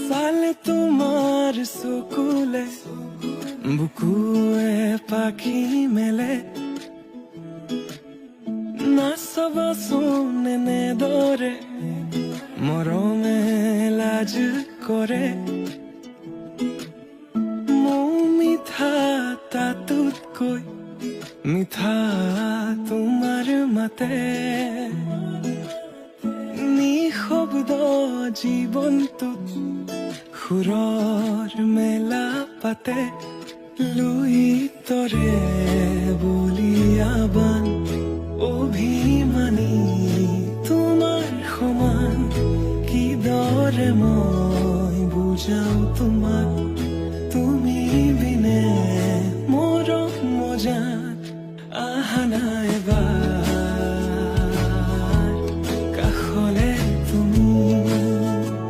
চালে তোমাৰ চকুলে বুকুৱে পাখি মেলে নাচাবাচোন এনেদৰে মৰমে লাজ কৰে মোৰ মিঠা তাতোতকৈ মিঠা তোমাৰ মাতে নিশব্দ জীৱনটোত সুৰৰ মেলা পাতে লুইতৰে বলিয়াবান অভিমানী তোমাৰ সমান কিদৰে মই বুজাও তোমাক তুমি